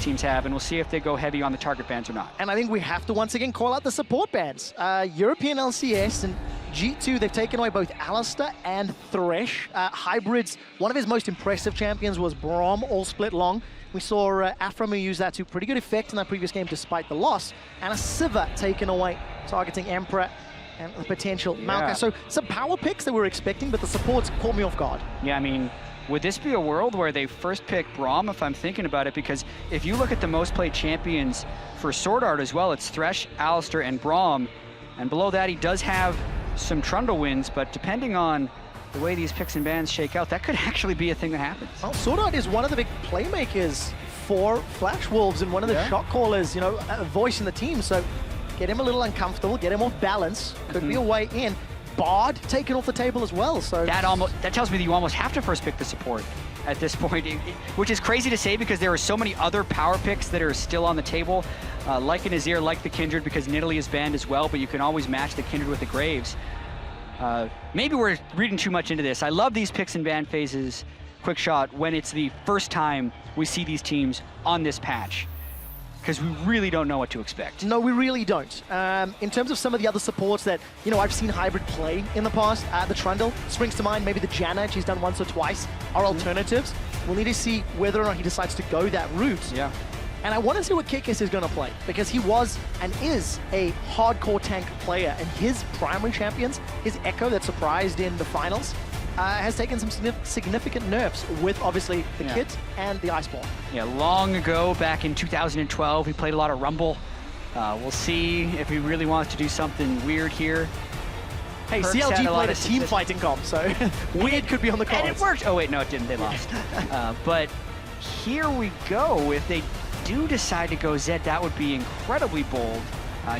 teams have, and we'll see if they go heavy on the target bans or not. And I think we have to once again call out the support bans. European LCS and G2, they've taken away both Kalista and Thresh. Hybrids, one of his most impressive champions was Braum, all split long. We saw Aframu use that to pretty good effect in that previous game despite the loss. And a Sivir taken away, targeting Emperor and the potential Maokai. So some power picks that we were expecting, but the supports caught me off guard. Yeah, I mean, would this be a world where they first pick Braum, if I'm thinking about it? Because if you look at the most played champions for SwordArt as well, it's Thresh, Alistar, and Braum. And below that, he does have some Trundle wins, but depending on the way these picks and bans shake out, that could actually be a thing that happens. Well, SwordArt is one of the big playmakers for Flash Wolves and one of the shot callers, you know, a voice in the team. So get him a little uncomfortable, get him off balance. Could be a way in. Bard taken off the table as well. So that tells me that you almost have to first pick the support at this point, which is crazy to say because there are so many other power picks that are still on the table, like an Azir, like the Kindred, because Nidalee is banned as well, but you can always match the Kindred with the Graves. Maybe we're reading too much into this. I love these picks and ban phases, QuickShot, when it's the first time we see these teams on this patch, because we really don't know what to expect. No, we really don't. In terms of some of the other supports that, you know, I've seen Hybrid play in the past, the Trundle springs to mind, maybe the Janna, she's done once or twice, are alternatives. We'll need to see whether or not he decides to go that route. Yeah. And I want to see what Kikis is going to play, because he was and is a hardcore tank player, and his primary champions, his Ekko that surprised in the finals, has taken some significant nerfs with, obviously, the kit and the Iceborne. Yeah, long ago, back in 2012, he played a lot of Rumble. We'll see if he really wants to do something weird here. Hey, PerkZ CLG played a team fighting comp, so weird could be on the cards. And it worked. Oh, wait, no, it didn't. They lost. But here we go. If they do decide to go Zed, that would be incredibly bold.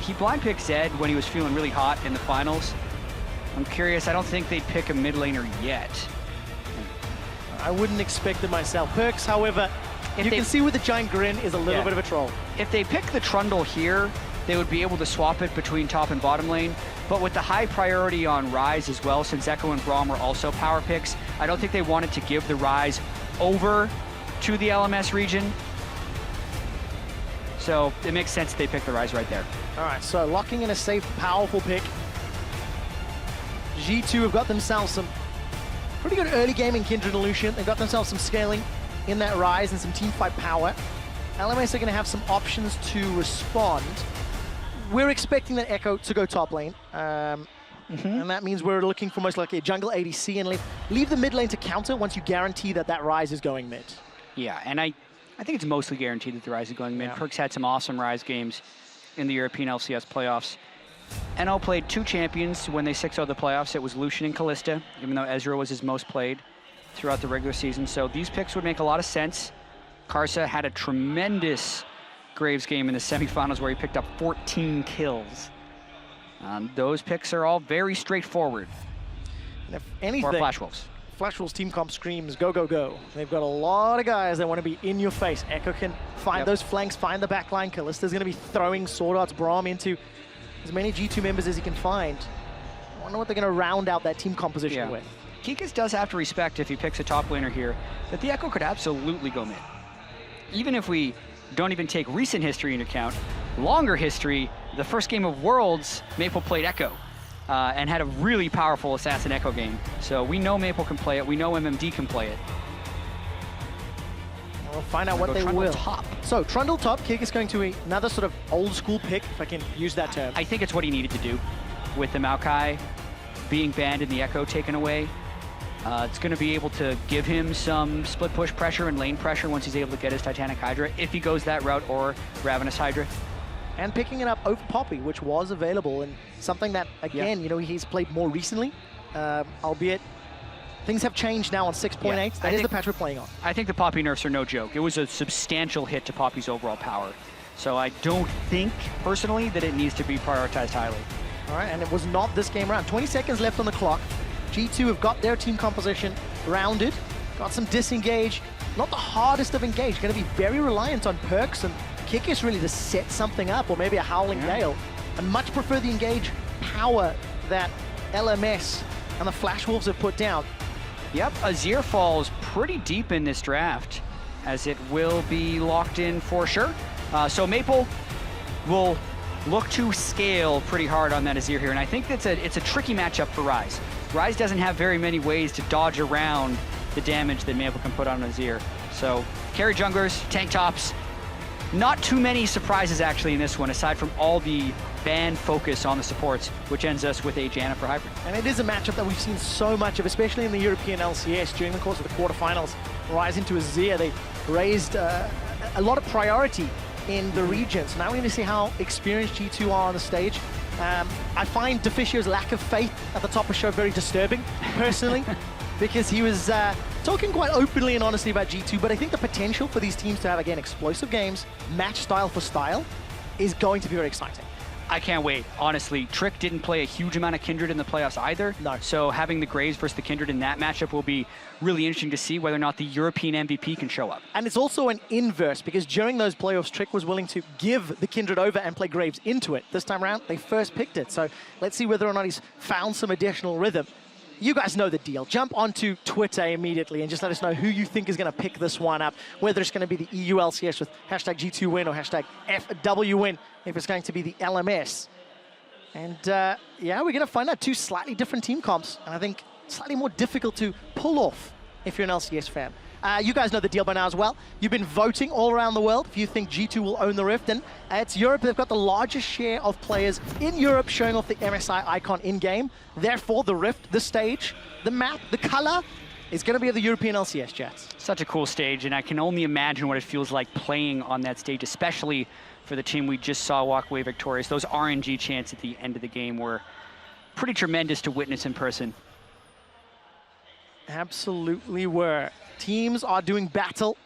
He blind picked Zed when he was feeling really hot in the finals. I'm curious, I don't think they'd pick a mid laner yet. I wouldn't expect it myself. PerkZ, however, you can see with the giant grin is a little bit of a troll. If they pick the Trundle here, they would be able to swap it between top and bottom lane. But with the high priority on Ryze as well, since Ekko and Braum are also power picks, I don't think they wanted to give the Ryze over to the LMS region. So it makes sense they pick the Ryze right there. All right, so locking in a safe, powerful pick. G2 have got themselves some pretty good early game in Kindred and Lucian. They've got themselves some scaling in that Ryze and some teamfight power. LMS are going to have some options to respond. We're expecting that Ekko to go top lane. And that means we're looking for most likely a jungle ADC and leave the mid lane to counter once you guarantee that that Ryze is going mid. Yeah, and I think it's mostly guaranteed that the Ryze is going mid. PerkZ had some awesome Ryze games in the European LCS playoffs. NL played 2 champions when they 6-0'd the playoffs. It was Lucian and Kalista, even though Ezreal was his most played throughout the regular season. So these picks would make a lot of sense. Karsa had a tremendous Graves game in the semifinals where he picked up 14 kills. Those picks are all very straightforward. And if anything, for Flash Wolves. Flash Wolves team comp screams, go, go, go. They've got a lot of guys that want to be in your face. Ekko can find those flanks, find the backline. Kalista's going to be throwing SwordArt's Braum into as many G2 members as he can find. I wonder what they're going to round out that team composition with. Kikis does have to respect, if he picks a top laner here, that the Ekko could absolutely go mid. Even if we don't even take recent history into account, longer history, the first game of Worlds, Maple played Ekko and had a really powerful Assassin Ekko game. So we know Maple can play it, we know MMD can play it. We'll find out what they will. Top. So Trundle top, Kikis going to another sort of old school pick, if I can use that term. I think it's what he needed to do with the Maokai being banned and the Ekko taken away. It's going to be able to give him some split push pressure and lane pressure once he's able to get his Titanic Hydra, if he goes that route, or Ravenous Hydra. And picking it up over Poppy, which was available, and something that, again, you know, he's played more recently, albeit things have changed now on 6.8. That is the patch we're playing on. I think the Poppy nerfs are no joke. It was a substantial hit to Poppy's overall power. So I don't think, personally, that it needs to be prioritized highly. All right, and it was not this game round. 20 seconds left on the clock. G2 have got their team composition rounded, got some disengage. Not the hardest of engage, going to be very reliant on PerkZ and Kikis really to set something up, or maybe a Howling Gale. I much prefer the engage power that LMS and the Flash Wolves have put down. Yep, Azir falls pretty deep in this draft. as it will be locked in for sure. So Maple will look to scale pretty hard on that Azir here, and I think it's a tricky matchup for Ryze. Ryze doesn't have very many ways to dodge around the damage that Maple can put on Azir. So carry junglers, tank tops, not too many surprises actually in this one, aside from all the ban focus on the supports, which ends us with a Janna for Hybrid. And it is a matchup that we've seen so much of, especially in the European LCS during the course of the quarterfinals. Ryze into Azir, they raised a lot of priority in the region. So now we're going to see how experienced G2 are on the stage. I find Deficio's lack of faith at the top of the show very disturbing, personally, because he was talking quite openly and honestly about G2, but I think the potential for these teams to have, again, explosive games, match style for style, is going to be very exciting. I can't wait. Honestly, Trick didn't play a huge amount of Kindred in the playoffs either. No. So having the Graves versus the Kindred in that matchup will be really interesting to see whether or not the European MVP can show up. And it's also an inverse, because during those playoffs, Trick was willing to give the Kindred over and play Graves into it. This time around, they first picked it. So let's see whether or not he's found some additional rhythm. You guys know the deal. Jump onto Twitter immediately and just let us know who you think is going to pick this one up, whether it's going to be the EU LCS with hashtag G2 win or hashtag FW win, if it's going to be the LMS. And yeah, we're going to find out two slightly different team comps, and I think slightly more difficult to pull off if you're an LCS fan. You guys know the deal by now as well. You've been voting all around the world if you think G2 will own the Rift, and it's Europe. They've got the largest share of players in Europe showing off the MSI icon in-game. Therefore, the Rift, the stage, the map, the color is going to be of the European LCS, Jatt. Such a cool stage, and I can only imagine what it feels like playing on that stage, especially for the team we just saw walk away victorious. Those RNG chants at the end of the game were pretty tremendous to witness in person. Absolutely were. Teams are doing battle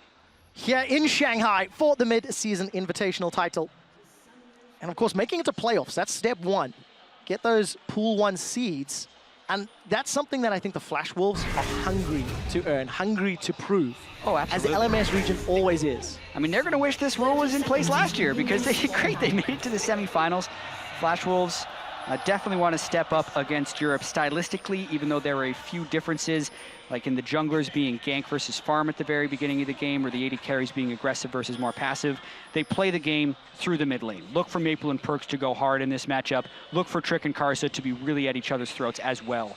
here in Shanghai for the mid-season Invitational title. And of course, making it to playoffs, that's step one. Get those Pool 1 seeds. And that's something that I think the Flash Wolves are hungry to earn, hungry to prove. Oh, absolutely. As the LMS region always is. I mean, they're going to wish this rule was in place last year, because they did great. They made it to the semifinals. Flash Wolves definitely want to step up against Europe stylistically, even though there are a few differences, like in the junglers being gank versus farm at the very beginning of the game, or the AD carries being aggressive versus more passive. They play the game through the mid lane. Look for Maple and PerkZ to go hard in this matchup. Look for Trick and Karsa to be really at each other's throats as well.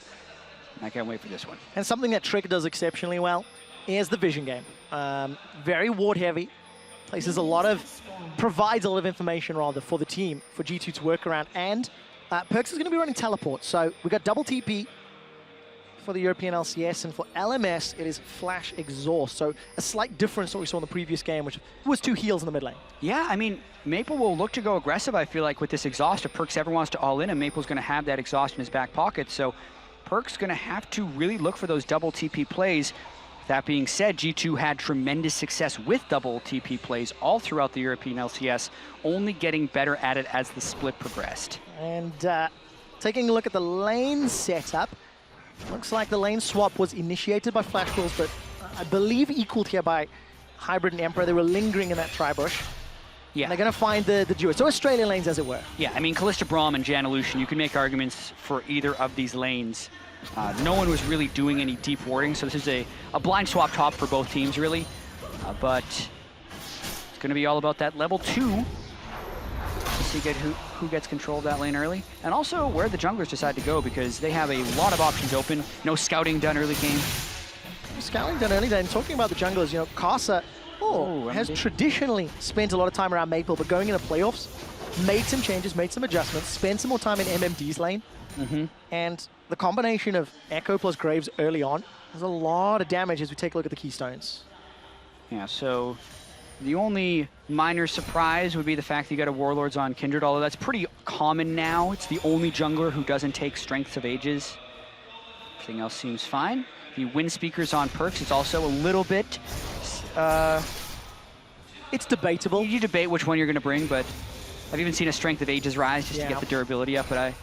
I can't wait for this one. And something that Trick does exceptionally well is the vision game. Very ward heavy, provides a lot of information rather for the team, for G2 to work around. And PerkZ is going to be running teleport. So we got double TP for the European LCS, and for LMS, it is Flash Exhaust. So a slight difference to what we saw in the previous game, which was 2 heals in the mid lane. Yeah, I mean, Maple will look to go aggressive, I feel like, with this Exhaust. If PerkZ ever wants to all in, and Maple's going to have that Exhaust in his back pocket. So PerkZ going to have to really look for those double TP plays. That being said, G2 had tremendous success with double TP plays all throughout the European LCS, only getting better at it as the split progressed. And taking a look at the lane setup, looks like the lane swap was initiated by Flash Wolves, but I believe equaled here by Hybrid and Emperor. They were lingering in that tri-bush. Yeah. And they're going to find the duo. So Australian lanes, as it were. Yeah, I mean, Kalista, Braum, and Janna, Lucian, you can make arguments for either of these lanes. No one was really doing any deep warding, so this is a blind swap top for both teams, really. But it's going to be all about that level 2. To get who gets control of that lane early, and also where the junglers decide to go, because they have a lot of options open. No scouting done early game. Scouting done early game. Talking about the junglers, you know, Karsa has traditionally spent a lot of time around Maple, but going into playoffs, made some changes, made some adjustments, spent some more time in MMD's lane. And the combination of Ekko plus Graves early on has a lot of damage as we take a look at the keystones. Yeah, so the only minor surprise would be the fact that you got a Warlords on Kindred, although that's pretty common now. It's the only jungler who doesn't take Strengths of Ages. Everything else seems fine. The Wind Speakers on PerkZ, it's also a little bit... it's debatable. You debate which one you're going to bring, but I've even seen a Strength of Ages Ryze just to get the durability up, but I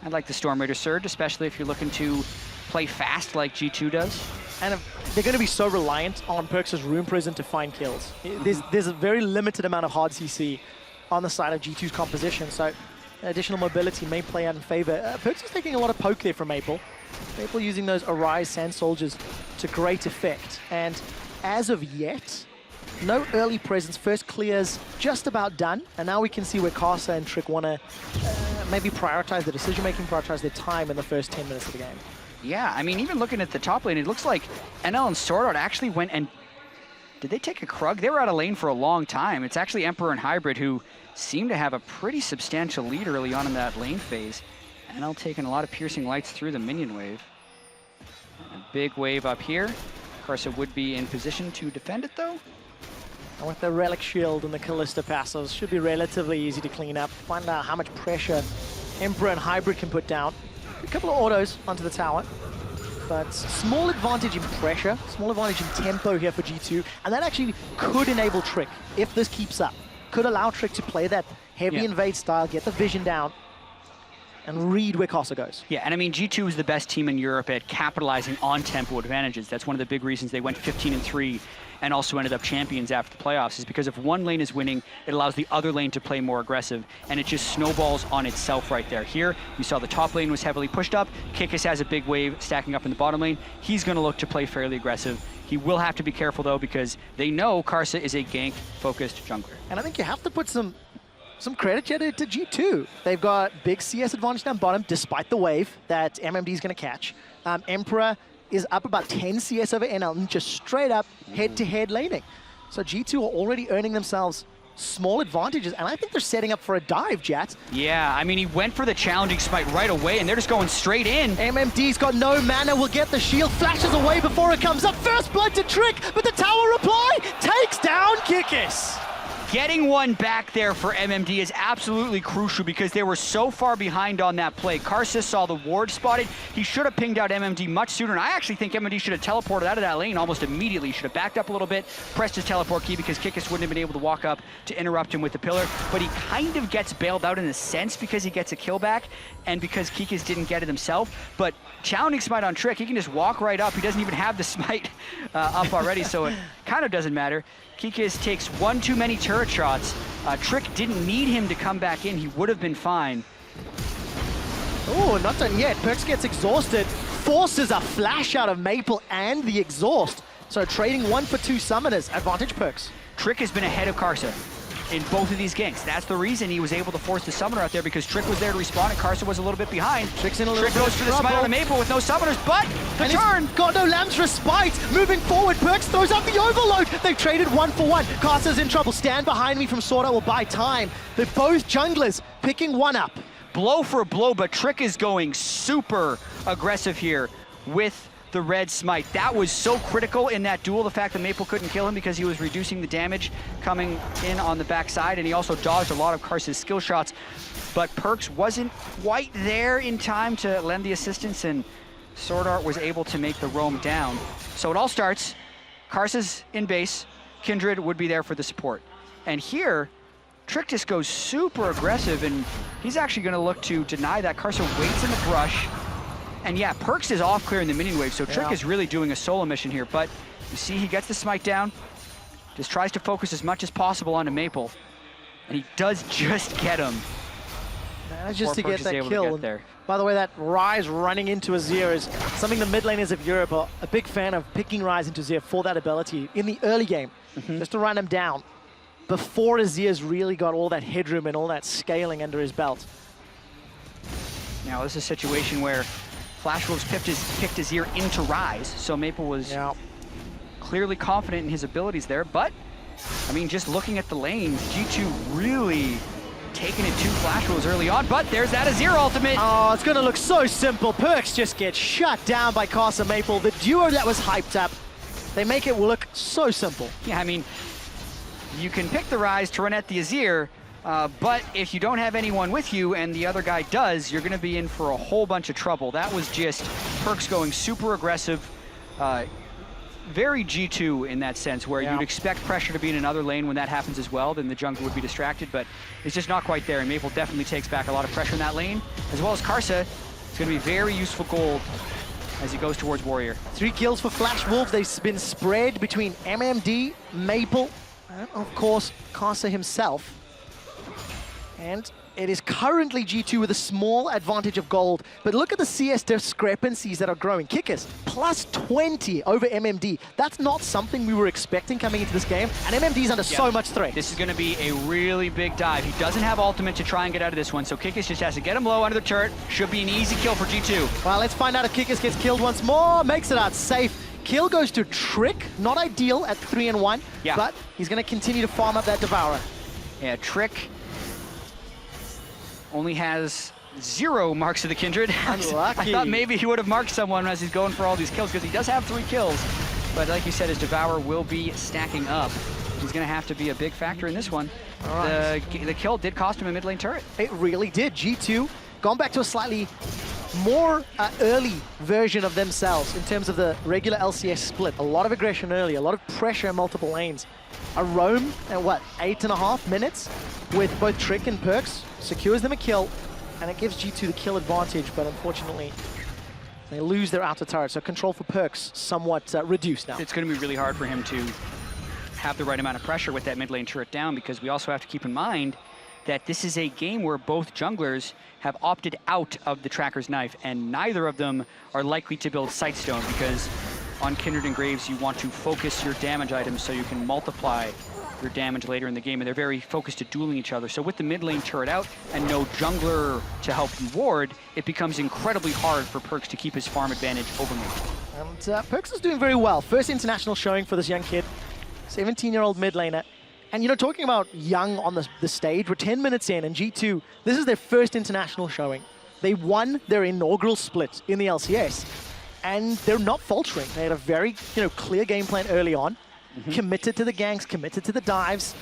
like the Storm Raider Surge, especially if you're looking to play fast like G2 does. And they're going to be so reliant on PerkZ's Rune Prison to find kills. There's a very limited amount of hard CC on the side of G2's composition, so additional mobility may play out in favor. PerkZ is taking a lot of poke there from Maple. Maple using those Arise Sand Soldiers to great effect. And as of yet, no early presence. First clear's just about done, and now we can see where Karsa and Trick want to maybe prioritize the decision-making, prioritize their time in the first 10 minutes of the game. Yeah, I mean, even looking at the top lane, it looks like NL and SwordArt actually went and... Did they take a Krug? They were out of lane for a long time. It's actually Emperor and Hybrid who seem to have a pretty substantial lead early on in that lane phase. NL taking a lot of piercing lights through the minion wave. A big wave up here. Karsa would be in position to defend it, though. And with the Relic Shield and the Kalista passives, should be relatively easy to clean up. Find out how much pressure Emperor and Hybrid can put down. A couple of autos onto the tower. But small advantage in pressure, small advantage in tempo here for G2, and that actually could enable Trick, if this keeps up. Could allow Trick to play that heavy invade style, get the vision down, and read where Karsa goes. Yeah, and I mean, G2 is the best team in Europe at capitalizing on tempo advantages. That's one of the big reasons they went 15-3 and also ended up champions after the playoffs, is because if one lane is winning, it allows the other lane to play more aggressive, and it just snowballs on itself right there. Here, we saw the top lane was heavily pushed up. Kikis has a big wave stacking up in the bottom lane. He's going to look to play fairly aggressive. He will have to be careful, though, because they know Karsa is a gank-focused jungler. And I think you have to put some credit to G2. They've got big CS advantage down bottom, despite the wave that MMD is going to catch. Emperor is up about 10 CS over NL, and just straight up head-to-head laning. So G2 are already earning themselves small advantages, and I think they're setting up for a dive, Jatt. Yeah, I mean, he went for the challenging smite right away, and they're just going straight in. MMD's got no mana, will get the shield, flashes away before it comes up. First blood to Trick, but the tower reply takes down Kikis. Getting one back there for MMD is absolutely crucial because they were so far behind on that play. Karsa saw the ward spotted. He should have pinged out MMD much sooner, and I actually think MMD should have teleported out of that lane almost immediately. He should have backed up a little bit, pressed his teleport key because Kikis wouldn't have been able to walk up to interrupt him with the pillar, but he kind of gets bailed out in a sense because he gets a kill back and because Kikis didn't get it himself. But challenging smite on Trick, he can just walk right up. He doesn't even have the smite up already, so it kind of doesn't matter. Kikis takes one too many turret shots. Trick didn't need him to come back in. He would have been fine. Oh, not done yet. PerkZ gets exhausted, forces a flash out of Maple and the exhaust. So trading 1 for 2 summoners, advantage PerkZ. Trick has been ahead of Karsa in both of these ganks. That's the reason he was able to force the summoner out there, because Trick was there to respawn and Karsa was a little bit behind. Trick's in a little Trick goes for the smite on the Maple with no summoners, but the turn! Got no Lamb's Respite. Moving forward, PerkZ throws up the overload. They've traded 1 for 1. Karsa's in trouble. Stand behind me from SwordArt will buy time. They're both junglers picking one up. Blow for blow, but Trick is going super aggressive here with the red smite. That was so critical in that duel, the fact that Maple couldn't kill him because he was reducing the damage coming in on the backside, and he also dodged a lot of Karsa's skill shots, but PerkZ wasn't quite there in time to lend the assistance, and SwordArt was able to make the roam down. So it all starts, Karsa's in base, Kindred would be there for the support. And here, Trick just goes super aggressive, and he's actually gonna look to deny that. Karsa waits in the brush, and yeah, PerkZ is off clearing the minion wave, so Trick is really doing a solo mission here, but you see he gets the smite down, just tries to focus as much as possible onto Maple, and he does just get him. Just to get that kill. There. By the way, that Ryze running into Azir is something the mid laners of Europe are a big fan of, picking Ryze into Azir for that ability in the early game, just to run him down before Azir's really got all that headroom and all that scaling under his belt. Now this is a situation where Flash Wolves picked Azir into Ryze, so Maple was clearly confident in his abilities there, but, I mean, just looking at the lanes, G2 really taking it to Flash Wolves early on, but there's that Azir ultimate. Oh, it's gonna look so simple. PerkZ just gets shut down by Karsa Maple. The duo that was hyped up, they make it look so simple. Yeah, I mean, you can pick the Ryze to run at the Azir, but if you don't have anyone with you and the other guy does, you're gonna be in for a whole bunch of trouble. That was just PerkZ going super aggressive, very G2 in that sense, where you'd expect pressure to be in another lane. When that happens as well, then the jungle would be distracted, but it's just not quite there, and Maple definitely takes back a lot of pressure in that lane, as well as Karsa. It's gonna be very useful gold as he goes towards Warrior. 3 kills for Flash Wolves. They've been spread between MMD, Maple, and of course, Karsa himself. And it is currently G2 with a small advantage of gold. But look at the CS discrepancies that are growing. Kikis, plus 20 over MMD. That's not something we were expecting coming into this game. And MMD's under so much threat. This is going to be a really big dive. He doesn't have ultimate to try and get out of this one. So Kikis just has to get him low under the turret. Should be an easy kill for G2. Well, let's find out if Kikis gets killed once more. Makes it out safe. Kill goes to Trick. Not ideal at 3-1. Yeah. But he's going to continue to farm up that Devourer. Yeah, Trick only has 0 marks of the Kindred. Unlucky. I thought maybe he would have marked someone as he's going for all these kills, because he does have 3 kills. But like you said, his Devourer will be stacking up. He's going to have to be a big factor in this one. Right. The kill did cost him a mid lane turret. It really did. G2 gone back to a slightly more early version of themselves in terms of the regular LCS split. A lot of aggression early, a lot of pressure in multiple lanes. A roam at what, 8.5 minutes with both Trick and PerkZ secures them a kill, and it gives G2 the kill advantage, but unfortunately they lose their outer turret, so control for PerkZ somewhat reduced now. It's going to be really hard for him to have the right amount of pressure with that mid lane turret down, because we also have to keep in mind that this is a game where both junglers have opted out of the Tracker's Knife, and neither of them are likely to build Sightstone, because on Kindred and Graves you want to focus your damage items so you can multiply your damage later in the game, and they're very focused to dueling each other. So with the mid lane turret out and no jungler to help you ward, it becomes incredibly hard for PerkZ to keep his farm advantage over me. And PerkZ is doing very well. First international showing for this young kid, 17-year-old mid laner. And you know, talking about young on the stage, we're 10 minutes in, and G2, this is their first international showing. They won their inaugural split in the LCS, and they're not faltering. They had a very clear game plan early on, committed to the ganks, committed to the dives.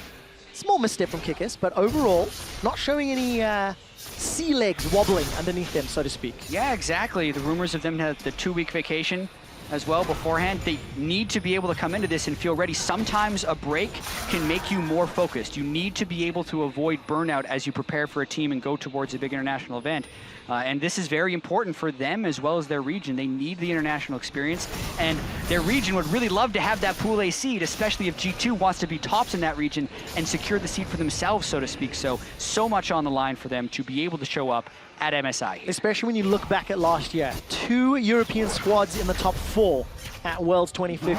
Small misstep from Kikis, but overall, not showing any sea legs wobbling underneath them, so to speak. Yeah, exactly. The rumors of them had the 2-week vacation as well beforehand. They need to be able to come into this and feel ready. Sometimes a break can make you more focused. You need to be able to avoid burnout as you prepare for a team and go towards a big international event. And this is very important for them as well as their region. They need the international experience, and their region would really love to have that Pool A seed, especially if G2 wants to be tops in that region and secure the seed for themselves, so to speak. So much on the line for them to be able to show up at MSI. Especially when you look back at last year. 2 European squads in the top 4 at Worlds 2015.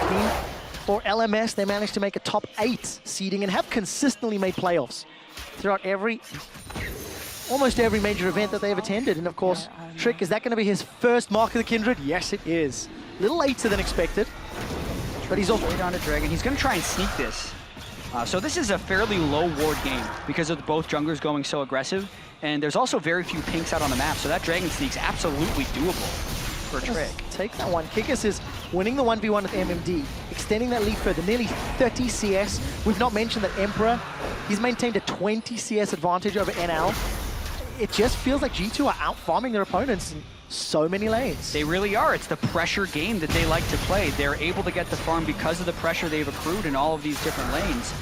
For LMS, they managed to make a top 8 seeding and have consistently made playoffs throughout almost every major event that they've attended. And of course, Trick, is that going to be his first mark of the Kindred? Yes, it is. A little later than expected, but he's off. Straight on to Dragon. He's going to try and sneak this. So this is a fairly low ward game because of both junglers going so aggressive. And there's also very few pinks out on the map, so that Dragon Sneak's absolutely doable for Trick. Take that one. Kikis is winning the 1v1 with MMD, extending that lead further, nearly 30 CS. We've not mentioned that Emperor, he's maintained a 20 CS advantage over NL. It just feels like G2 are out-farming their opponents in so many lanes. They really are. It's the pressure game that they like to play. They're able to get the farm because of the pressure they've accrued in all of these different lanes.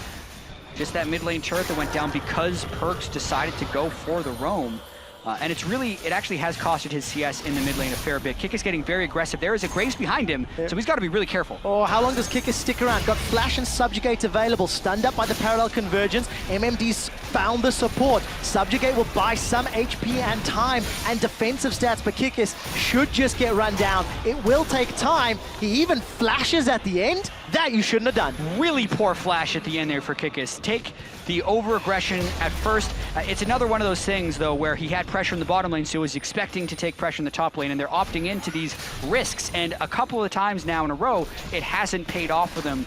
Just that mid lane turret that went down because PerkZ decided to go for the roam. And it actually has costed his CS in the mid lane a fair bit. Kikis getting very aggressive. There is a Graves behind him, so he's got to be really careful. Oh, how long does Kikis stick around? Got Flash and Subjugate available. Stunned up by the parallel convergence. MMD's found the support. Subjugate will buy some HP and time and defensive stats, but Kikis should just get run down. It will take time. He even flashes at the end. That you shouldn't have done. Really poor flash at the end there for Kikis. Take the over-aggression at first. It's another one of those things, though, where he had pressure in the bottom lane, so he was expecting to take pressure in the top lane, and they're opting into these risks. And a couple of times now in a row, it hasn't paid off for them,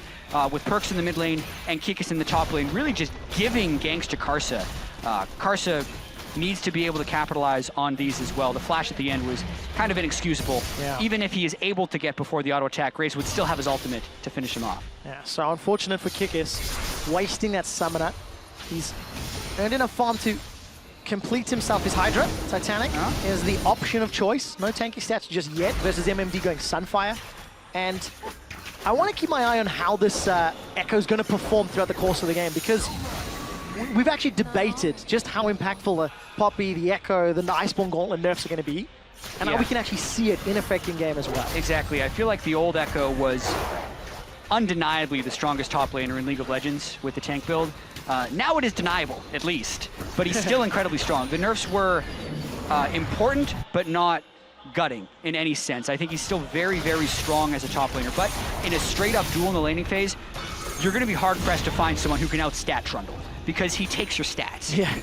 with PerkZ in the mid lane and Kikis in the top lane, really just giving ganks to Karsa. Karsa needs to be able to capitalize on these as well. The flash at the end was kind of inexcusable. Yeah. Even if he is able to get before the auto attack, Graves would still have his ultimate to finish him off. Yeah, so unfortunate for Kikis, wasting that summoner. He's earned enough farm to complete himself his Hydra. Titanic is the option of choice. No tanky stats just yet versus MMD going Sunfire. And I want to keep my eye on how this Ekko is going to perform throughout the course of the game, because we've actually debated just how impactful the Poppy, the Ekko, the Iceborne Gauntlet nerfs are going to be. And now we can actually see it in effect in game as well. Exactly. I feel like the old Ekko was undeniably the strongest top laner in League of Legends with the tank build. Now it is deniable, at least, but he's still incredibly strong. The nerfs were important, but not gutting in any sense. I think he's still very, very strong as a top laner, but in a straight-up duel in the laning phase, you're going to be hard-pressed to find someone who can outstat Trundle, because he takes your stats. Yeah.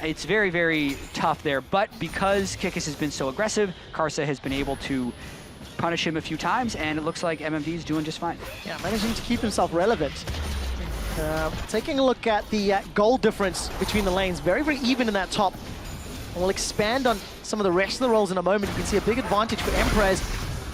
It's very, very tough there, but because Kikis has been so aggressive, Karsa has been able to punish him a few times, and it looks like MMD is doing just fine. Yeah, managing to keep himself relevant. Taking a look at the goal difference between the lanes, very, very even in that top. And we'll expand on some of the rest of the roles in a moment. You can see a big advantage for Emprez.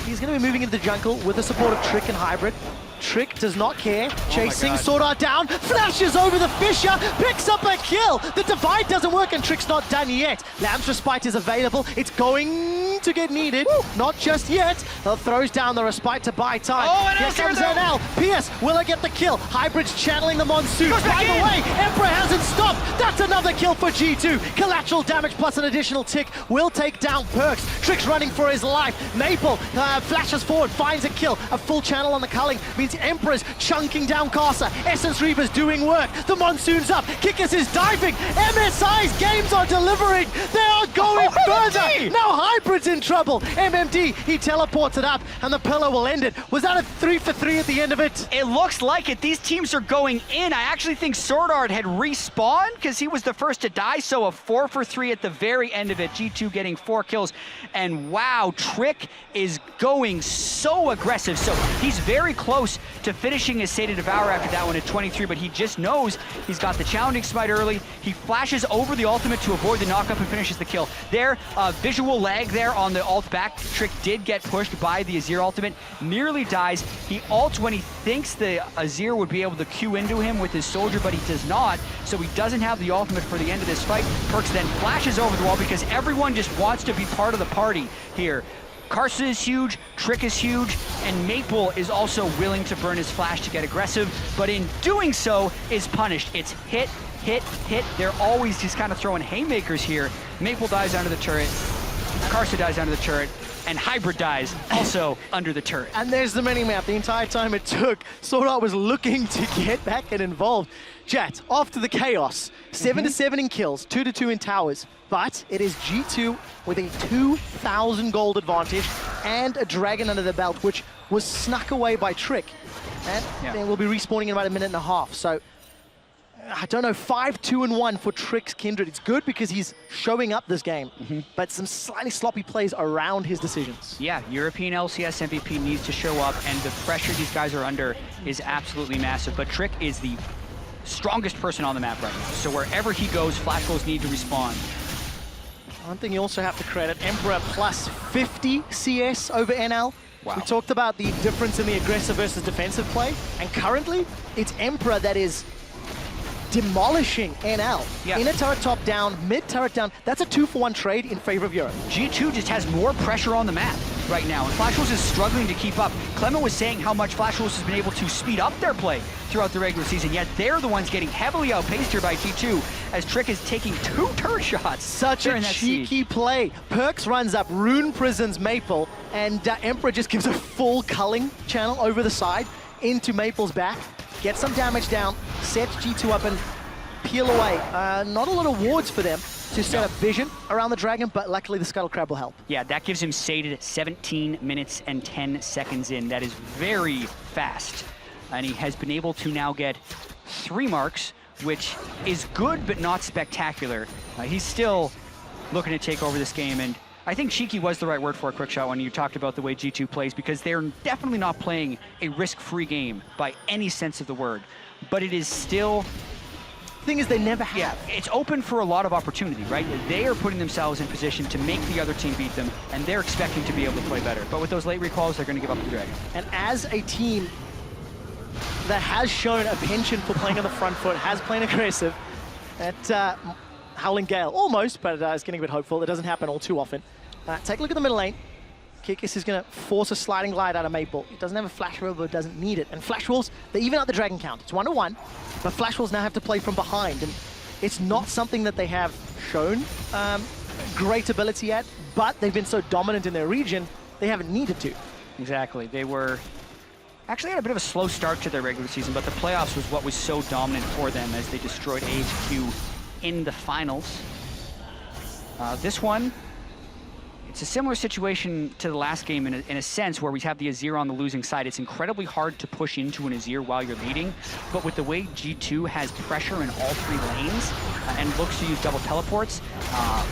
He's going to be moving into the jungle with the support of Trick and Hybrid. Trick does not care, chasing SwordArt down, flashes over the Fissure, picks up a kill. The divide doesn't work and Trick's not done yet. Lamb's Respite is available. It's going to get needed. Woo. Not just yet. Throws down the Respite to buy time. Oh, and here comes NL. Pierce, will it get the kill? Hybrid's channeling the Monsoon. By the way, Emperor hasn't stopped. That's another kill for G2. Collateral damage plus an additional tick will take down PerkZ. Trick's running for his life. Maple flashes forward, finds a kill. A full channel on the culling means Emperor's chunking down Karsa. Essence Reaper's doing work. The Monsoon's up. Kikis is diving. MSI's games are delivering. They are going further. Now Hybrid's in trouble. MMD, he teleports it up and the pillar will end it. Was that a 3 for 3 at the end of it? It looks like it. These teams are going in. I actually think SwordArt had respawned because he was the first to die, so a 4 for 3 at the very end of it. G2 getting 4 kills. And wow, Trick is going so aggressive. So he's very close to finishing his Sated Devour after that one at 23, but he just knows he's got the Challenging Smite early. He flashes over the ultimate to avoid the knockup and finishes the kill. There, visual lag there on the ult back. Trick did get pushed by the Azir ultimate, nearly dies. He ults when he thinks the Azir would be able to Q into him with his soldier, but he does not, so he doesn't have the ultimate for the end of this fight. PerkZ then flashes over the wall because everyone just wants to be part of the party here. Karsa is huge, Trick is huge, and Maple is also willing to burn his flash to get aggressive, but in doing so is punished. It's hit, hit, hit. They're always just kind of throwing haymakers here. Maple dies under the turret, Karsa dies under the turret, and Hybrid dies also under the turret. And there's the mini-map. The entire time it took, SwordArt was looking to get back and involved. Jatt, after the chaos, 7-7 in kills, 2-2 in towers, but it is G2 with a 2,000 gold advantage and a dragon under the belt, which was snuck away by Trick. And they will be respawning in about a minute and a half. So, I don't know, 5-2-1 for Trick's Kindred. It's good because he's showing up this game, but some slightly sloppy plays around his decisions. Yeah, European LCS MVP needs to show up, and the pressure these guys are under is absolutely massive. But Trick is the strongest person on the map right now, so wherever he goes, flash wolves need to respond. One thing you also have to credit, Emperor plus 50 CS over NL. Wow. We talked about the difference in the aggressive versus defensive play, and currently, it's Emperor that is demolishing NL. Yeah. Inner turret top down, mid turret down. That's a 2-for-1 trade in favor of Europe. G2 just has more pressure on the map right now, and Flash Wolves is struggling to keep up. Clement was saying how much Flash Wolves has been able to speed up their play throughout the regular season, yet they're the ones getting heavily outpaced here by G2 as Trick is taking 2 turret shots. Such a cheeky play. PerkZ runs up, Rune prisons Maple, and Emperor just gives a full culling channel over the side into Maple's back. Get some damage down, set G2 up and peel away. Not a lot of wards for them to set up vision around the dragon, but luckily the Scuttle Crab will help. Yeah, that gives him sated 17 minutes and 10 seconds in. That is very fast. And he has been able to now get 3 marks, which is good but not spectacular. He's still looking to take over this game, and I think cheeky was the right word for a QuickShot when you talked about the way G2 plays, because they're definitely not playing a risk-free game by any sense of the word. But it is still... The thing is, they never have. Yeah, it's open for a lot of opportunity, right? They are putting themselves in position to make the other team beat them, and they're expecting to be able to play better. But with those late recalls, they're going to give up the dragon. And as a team that has shown a penchant for playing on the front foot, has played aggressive, at Howling Gale, almost, but it's getting a bit hopeful. It doesn't happen all too often. Take a look at the middle lane. Kikis is going to force a sliding glide out of Maple. It doesn't have a Flash Wolf, but doesn't need it. And Flash Wolves, they even out the dragon count. It's 1-1, but Flash Wolves now have to play from behind. And it's not something that they have shown great ability at, but they've been so dominant in their region, they haven't needed to. Exactly. They were actually had a bit of a slow start to their regular season, but the playoffs was what was so dominant for them as they destroyed AHQ in the finals. This one, it's a similar situation to the last game in a sense where we have the Azir on the losing side. It's incredibly hard to push into an Azir while you're leading, but with the way G2 has pressure in all 3 lanes and looks to use double teleports,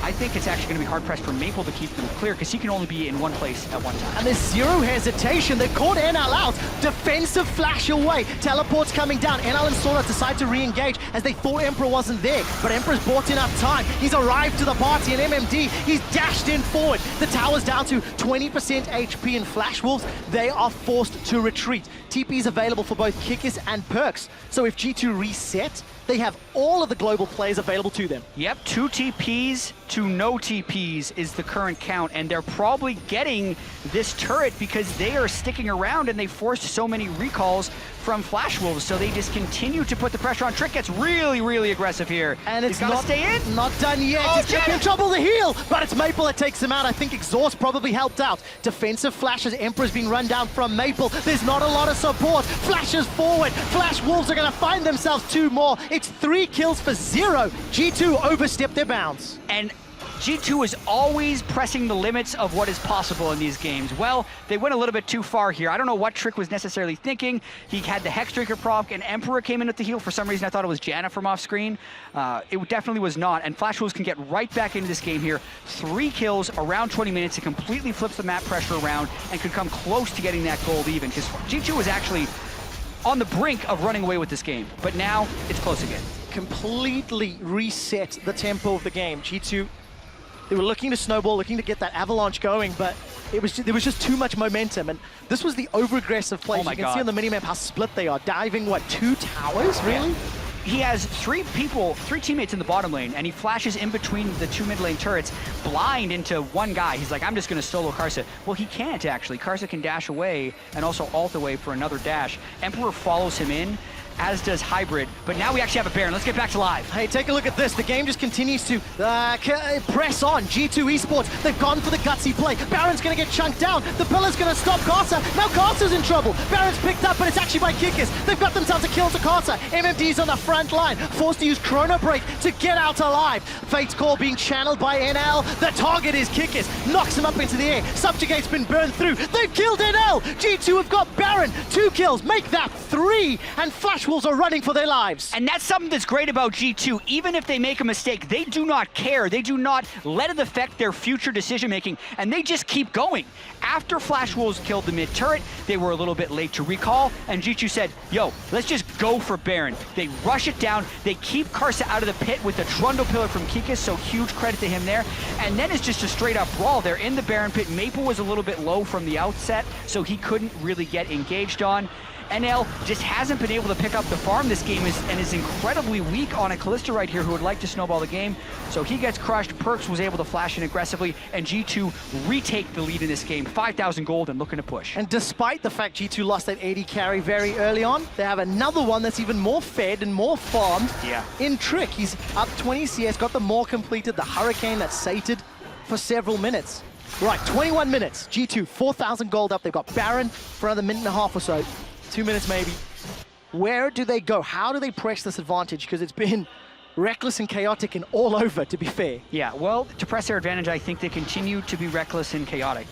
I think it's actually going to be hard-pressed for Maple to keep them clear because he can only be in one place at one time. And there's zero hesitation. They've caught NL out. Defensive flash away. Teleports coming down. NL and SwordArt decide to re-engage as they thought Emperor wasn't there, but Emperor's bought enough time. He's arrived to the party, and MMD, he's dashed in forward. The tower's down to 20% HP, and Flash Wolves, they are forced to retreat. TP is available for both Kikis and PerkZ. So if G2 reset, they have all of the global players available to them. Yep, 2 TPs to no TPs is the current count, and they're probably getting this turret because they are sticking around and they forced so many recalls from Flash Wolves, so they just continue to put the pressure on. Trick gets really, really aggressive here. And it's not stay in. Not done yet. Oh, He's in trouble to heal, but it's Maple that takes him out. I think Exhaust probably helped out. Defensive flashes. Emperor's being run down from Maple. There's not a lot of support. Flashes forward. Flash Wolves are going to find themselves 2 more. It's 3 kills for 0. G2 overstepped their bounds. And G2 is always pressing the limits of what is possible in these games. Well, they went a little bit too far here. I don't know what Trick was necessarily thinking. He had the Hexdrinker proc, and Emperor came in at the heal. For some reason, I thought it was Janna from off screen. It definitely was not, and Flash Wolves can get right back into this game here. 3 kills, around 20 minutes. It completely flips the map pressure around and could come close to getting that gold even, because G2 was actually on the brink of running away with this game, but now it's close again. Completely reset the tempo of the game. G2, they were looking to snowball, looking to get that avalanche going, but there was just too much momentum, and this was the over-aggressive play. Oh my you can God. see on the minimap how split they are. Diving, what, 2 towers, really? Yeah. He has 3 teammates in the bottom lane, and he flashes in between the 2 mid lane turrets, blind into one guy. He's like, I'm just going to solo Karsa. Well, he can't, actually. Karsa can dash away and also ult away for another dash. Emperor follows him in, as does Hybrid, but now we actually have a Baron. Let's get back to live. Hey, take a look at this. The game just continues to press on. G2 eSports, they've gone for the gutsy play. Baron's going to get chunked down. The pillar's going to stop Karsa. Now Karsa's in trouble. Baron's picked up, but it's actually by Kikis. They've got themselves a kill to Karsa. MMD's on the front line, forced to use Chrono Break to get out alive. Fate's Call being channeled by NL. The target is Kikis. Knocks him up into the air. Subjugate's been burned through. They've killed NL. G2 have got Baron. 2 kills. Make that 3. And Flash Wolves are running for their lives. And that's something that's great about G2. Even if they make a mistake, they do not care. They do not let it affect their future decision-making, and they just keep going. After Flash Wolves killed the mid turret, they were a little bit late to recall, and G2 said, yo, let's just go for Baron. They rush it down. They keep Karsa out of the pit with the Trundle pillar from Kikis, so huge credit to him there. And then it's just a straight-up brawl. They're in the Baron pit. Maple was a little bit low from the outset, so he couldn't really get engaged on. NL just hasn't been able to pick up the farm this game and is incredibly weak on a Kalista right here who would like to snowball the game. So he gets crushed. PerkZ was able to flash in aggressively, and G2 retake the lead in this game. 5,000 gold and looking to push. And despite the fact G2 lost that AD carry very early on, they have another one that's even more fed and more farmed in Trick. He's up 20 CS, got the more completed, the Hurricane that's sated for several minutes. Right, 21 minutes. G2, 4,000 gold up. They've got Baron for another minute and a half or so. 2 minutes maybe. Where do they go? How do they press this advantage? Because it's been reckless and chaotic and all over, to be fair. Yeah, well, to press their advantage, I think they continue to be reckless and chaotic.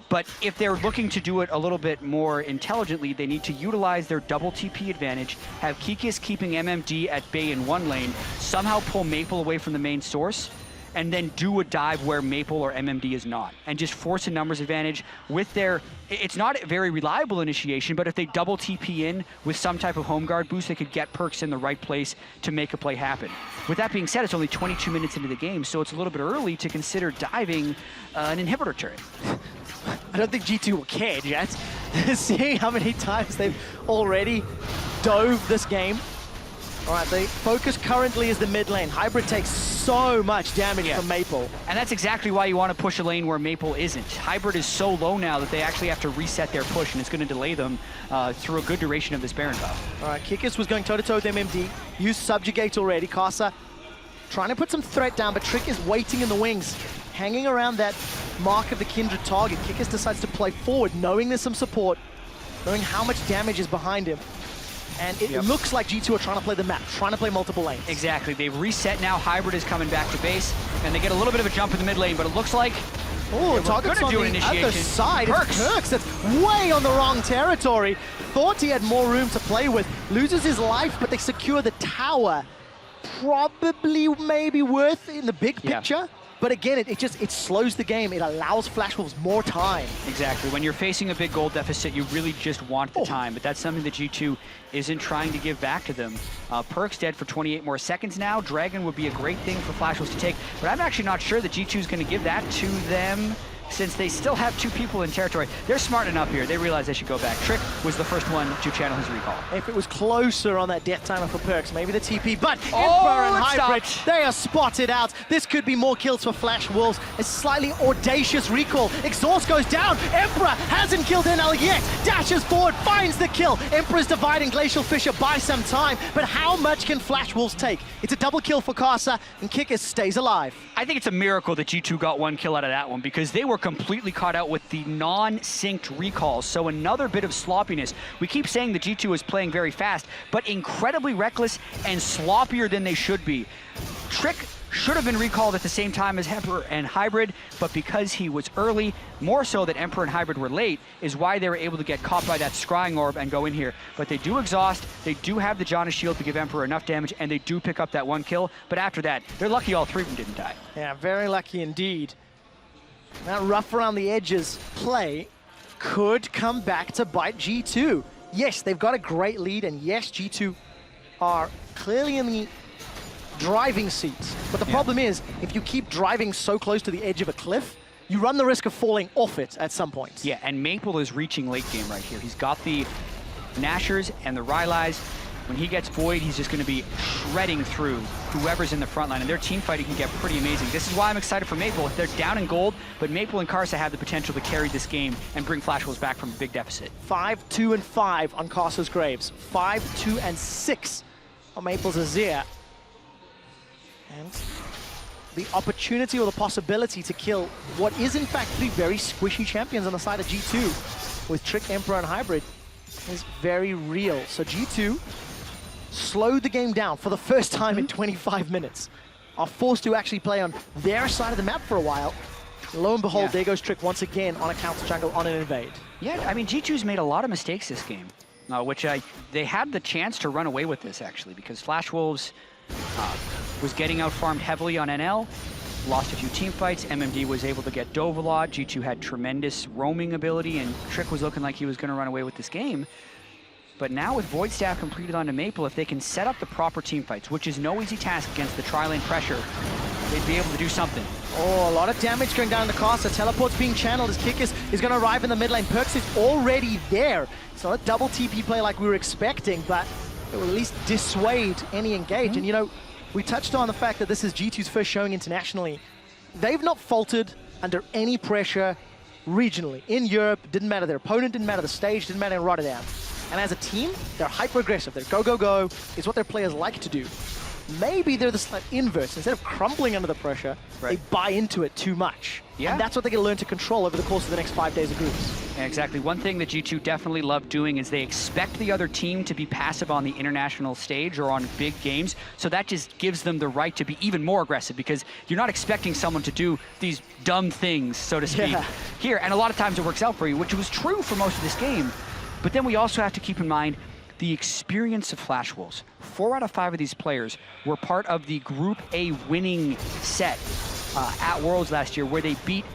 But if they're looking to do it a little bit more intelligently, they need to utilize their double TP advantage, have Kikis keeping MMD at bay in one lane, somehow pull Maple away from the main source, and then do a dive where Maple or MMD is not, and just force a numbers advantage with their, it's not a very reliable initiation, but if they double TP in with some type of home guard boost, they could get PerkZ in the right place to make a play happen. With that being said, it's only 22 minutes into the game, so it's a little bit early to consider diving an inhibitor turret. I don't think G2 will care, Jatt. Seeing how many times they've already dove this game. All right, the focus currently is the mid lane. Hybrid takes so much damage from Maple. And that's exactly why you want to push a lane where Maple isn't. Hybrid is so low now that they actually have to reset their push, and it's going to delay them through a good duration of this Baron buff. All right, Kikis was going toe-to-toe with MMD. Used Subjugate already. Karsa trying to put some threat down, but Trick is waiting in the wings, hanging around that mark of the Kindred target. Kikis decides to play forward, knowing there's some support. knowing how much damage is behind him. And it looks like G2 are trying to play the map, trying to play multiple lanes. Exactly. They've reset now. Hybrid is coming back to base, and they get a little bit of a jump in the mid lane, but it looks like Target's on the other side. PerkZ, that's way on the wrong territory. Thought he had more room to play with. Loses his life, but they secure the tower. Probably maybe worth in the big picture. But again, it slows the game. It allows Flash Wolves more time. Exactly. When you're facing a big goal deficit, you really just want the time. But that's something that G2 isn't trying to give back to them. PerkZ dead for 28 more seconds now. Dragon would be a great thing for Flash Wolves to take. But I'm actually not sure that G2 is going to give that to them, since they still have 2 people in territory. They're smart enough here. They realize they should go back. Trick was the first one to channel his recall. If it was closer on that death timer for Perks, maybe the TP, but Emperor and Hybrid, they are spotted out. This could be more kills for Flash Wolves. A slightly audacious recall. Exhaust goes down. Emperor hasn't killed NL yet. Dashes forward, finds the kill. Emperor's dividing Glacial Fissure by some time, but how much can Flash Wolves take? It's a double kill for Karsa, and Kikis stays alive. I think it's a miracle that G2 got 1 kill out of that one, because they were completely caught out with the non-synced recalls. So another bit of sloppiness. We keep saying that G2 is playing very fast, but incredibly reckless and sloppier than they should be. Trick should have been recalled at the same time as Emperor and Hybrid, but because he was early, more so that Emperor and Hybrid were late, is why they were able to get caught by that scrying orb and go in here. But they do exhaust, they do have the Janna shield to give Emperor enough damage, and they do pick up that 1 kill. But after that, they're lucky all 3 of them didn't die. Yeah, very lucky indeed. That rough around the edges play could come back to bite G2. Yes, they've got a great lead, and yes, G2 are clearly in the driving seats. But the problem is, if you keep driving so close to the edge of a cliff, you run the risk of falling off it at some point. Yeah, and Maple is reaching late game right here. He's got the Nashers and the Ryze. When he gets Void, he's just going to be shredding through whoever's in the front line, and their team fighting can get pretty amazing. This is why I'm excited for Maple. They're down in gold, but Maple and Karsa have the potential to carry this game and bring Flash Wolves back from a big deficit. 5-2-5 on Karsa's Graves. 5-2-6 on Maple's Azir. And the opportunity or the possibility to kill what is in fact 3 very squishy champions on the side of G2 with Trick, Emperor, and Hybrid is very real. So G2 slowed the game down for the first time in 25 minutes. Are forced to actually play on their side of the map for a while. Lo and behold, there goes Trick once again on a counter jungle on an invade. Yeah, I mean, G2's made a lot of mistakes this game, which they had the chance to run away with this, actually, because Flash Wolves was getting out-farmed heavily on NL, lost a few team fights. MMD was able to get dove a lot. G2 had tremendous roaming ability, and Trick was looking like he was going to run away with this game. But now with Void Staff completed onto Maple, if they can set up the proper team fights, which is no easy task against the tri-lane pressure, they'd be able to do something. Oh, a lot of damage going down to Karsa. Teleport's being channeled as Kikis is going to arrive in the mid lane. PerkZ is already there. It's not a double TP play like we were expecting, but it will at least dissuade any engage. And you know, we touched on the fact that this is G2's first showing internationally. They've not faltered under any pressure regionally. In Europe, didn't matter their opponent, didn't matter the stage, didn't matter in Rotterdam. And as a team, they're hyper-aggressive. They're go, go, go, is what their players like to do. Maybe they're the slight inverse. Instead of crumbling under the pressure, they buy into it too much. Yeah. And that's what they can learn to control over the course of the next 5 days of groups. Yeah, exactly. One thing that G2 definitely love doing is they expect the other team to be passive on the international stage or on big games. So that just gives them the right to be even more aggressive, because you're not expecting someone to do these dumb things, so to speak, here. And a lot of times it works out for you, which was true for most of this game. But then we also have to keep in mind the experience of Flash Wolves. 4 out of 5 of these players were part of the Group A winning set at Worlds last year, where they beat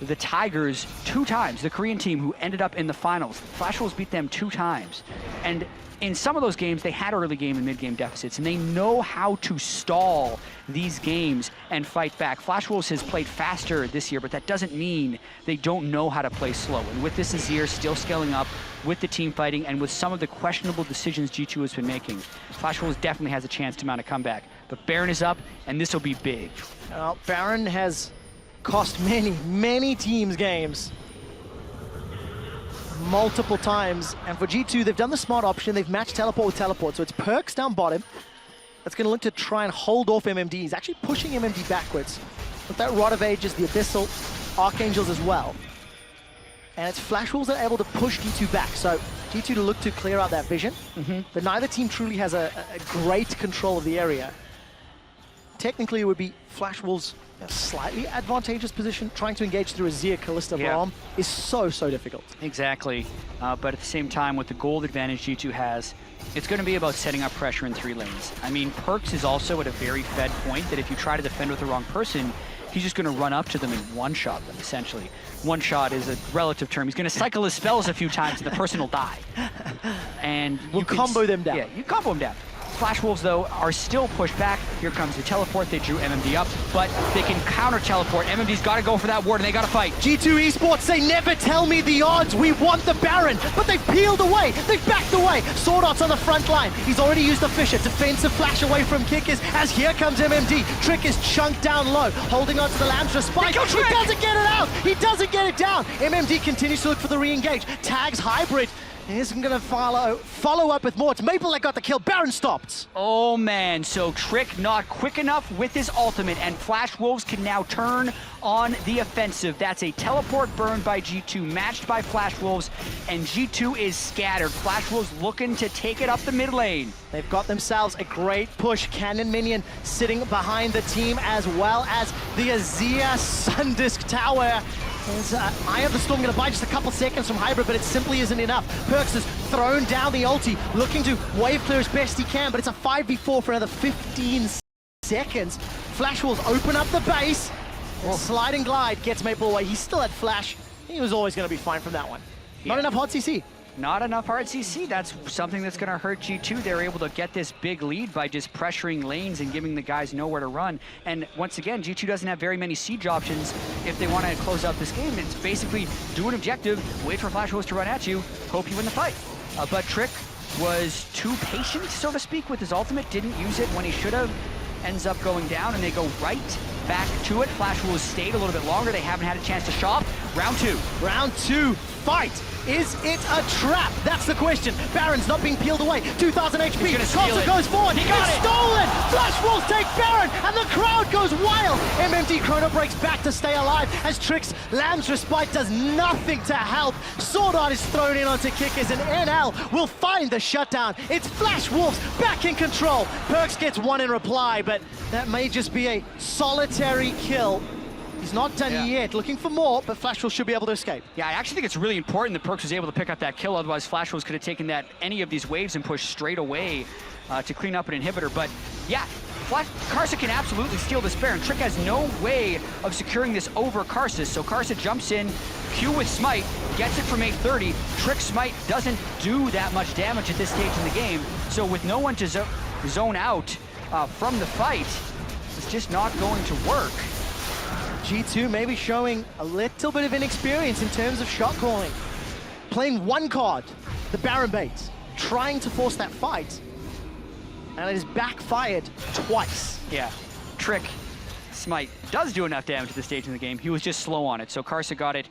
the Tigers 2 times, the Korean team who ended up in the finals. Flash Wolves beat them 2 times. And in some of those games, they had early game and mid-game deficits, and they know how to stall these games and fight back. Flash Wolves has played faster this year, but that doesn't mean they don't know how to play slow. And with this Azir still scaling up, with the team fighting, and with some of the questionable decisions G2 has been making, Flash Wolves definitely has a chance to mount a comeback. But Baron is up, and this will be big. Well, Baron has cost many teams games. Multiple times, and for G2, they've done the smart option. They've matched teleport with teleport, so it's PerkZ down bottom. That's going to look to try and hold off MMD. He's actually pushing MMD backwards. With that Rod of Ages, the Abyssal, Archangels as well. And it's Flash Wolves that are able to push G2 back. So G2 to look to clear out that vision, but neither team truly has a great control of the area. Technically, it would be Flash Wolves' a slightly advantageous position. Trying to engage through Azir, Kalista, Braum is so difficult. Exactly, but at the same time, with the gold advantage G2 has, it's going to be about setting up pressure in 3 lanes. I mean, PerkZ is also at a very fed point that if you try to defend with the wrong person, he's just going to run up to them and one-shot them, essentially. One-shot is a relative term. He's going to cycle his spells a few times and the person will die. And you combo them down. Yeah, you combo them down. Flash Wolves, though, are still pushed back. Here comes the teleport. They drew MMD up, but they can counter-teleport. MMD's got to go for that ward, and they got to fight. G2 eSports, they never tell me the odds. We want the Baron, but they've peeled away. They've backed away. SwordArt's on the front line. He's already used the Fisher. Defensive flash away from Kikis, as here comes MMD. Trick is chunked down low, holding on to the Lambstra spike. He doesn't get it out. He doesn't get it down. MMD continues to look for the re-engage. Tags Hybrid. Isn't going to follow up with more. It's Maple that got the kill. Baron stopped. Oh man, so Trick not quick enough with his ultimate, and Flash Wolves can now turn on the offensive. That's a teleport burned by G2, matched by Flash Wolves, and G2 is scattered. Flash Wolves looking to take it up the mid lane. They've got themselves a great push. Cannon Minion sitting behind the team, as well as the Azir Sundisk Tower. There's Eye of the Storm going to buy just a couple seconds from Hybrid, but it simply isn't enough. PerkZ has thrown down the ulti, looking to wave clear as best he can, but it's a 5v4 for another 15 seconds. Flash Wolves open up the base, and slide and glide gets Maple away. He still had Flash. He was always going to be fine from that one. Not enough hard CC. Not enough hard CC. That's something that's going to hurt G2. They're able to get this big lead by just pressuring lanes and giving the guys nowhere to run. And once again, G2 doesn't have very many siege options if they want to close out this game. It's basically do an objective, wait for Flash Wolves to run at you, hope you win the fight. But Trick was too patient, so to speak, with his ultimate. Didn't use it when he should have. Ends up going down, and they go right back to it. Flash Wolves stayed a little bit longer. They haven't had a chance to shop. Round 2. Round 2, fight. Is it a trap? That's the question. Baron's not being peeled away. 2,000 HP. Karsa goes forward. He got it. Stolen. Flash Wolves take Baron, and the crowd goes wild. MMD Chrono breaks back to stay alive as Trick's Lambstra Spike does nothing to help. SwordArt is thrown in onto Kikis, and NL will find the shutdown. It's Flash Wolves back in control. PerkZ gets one in reply, but that may just be a solitary kill. He's not done yet, looking for more, but Flash Wolves should be able to escape. Yeah, I actually think it's really important that PerkZ was able to pick up that kill, otherwise Flash Wolves could have taken any of these waves and pushed straight away to clean up an inhibitor. But yeah, Karsa can absolutely steal this Baron. Trick has no way of securing this over Karsa, so Karsa jumps in, Q with Smite, gets it from 830. Trick Smite doesn't do that much damage at this stage in the game, so with no one to zone out from the fight, it's just not going to work. G2 maybe showing a little bit of inexperience in terms of shot calling. Playing one card, the Baron bait, trying to force that fight, and it is backfired twice. Yeah, Trick Smite does do enough damage at this stage in the game. He was just slow on it, so Karsa got it,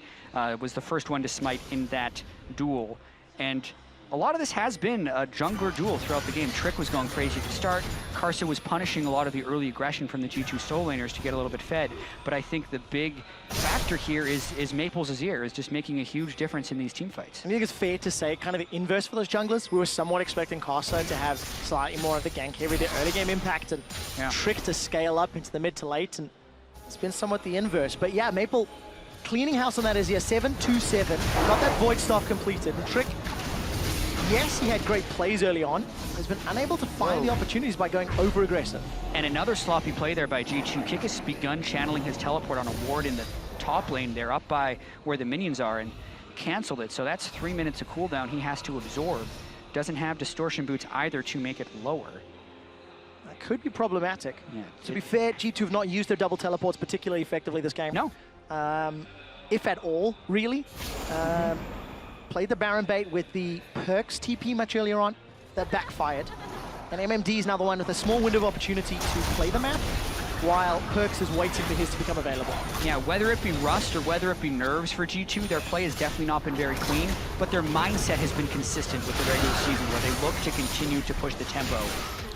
was the first one to smite in that duel. And a lot of this has been a jungler duel throughout the game. Trick was going crazy to start. Karsa was punishing a lot of the early aggression from the G2 solo laners to get a little bit fed. But I think the big factor here is Maple's Azir is just making a huge difference in these team fights. I think it's fair to say kind of the inverse for those junglers. We were somewhat expecting Karsa to have slightly more of the gank heavy, the early game impact, and Trick to scale up into the mid to late, and it's been somewhat the inverse. But yeah, Maple cleaning house on that Azir, 7-2-7, got that Void Staff completed, and Trick, yes, he had great plays early on, has been unable to find the opportunities by going over-aggressive. And another sloppy play there by G2. Kikis has begun channeling his teleport on a ward in the top lane. They're up by where the minions are and canceled it. So that's 3 minutes of cooldown he has to absorb. Doesn't have distortion boots either to make it lower. That could be problematic. Yeah, to be fair, G2 have not used their double teleports particularly effectively this game. No. If at all, really. Played the Baron bait with the PerkZ TP much earlier on. That backfired. And MMD is now the one with a small window of opportunity to play the map, while PerkZ is waiting for his to become available. Yeah, whether it be rust or whether it be nerves for G2, their play has definitely not been very clean, but their mindset has been consistent with the regular season, where they look to continue to push the tempo.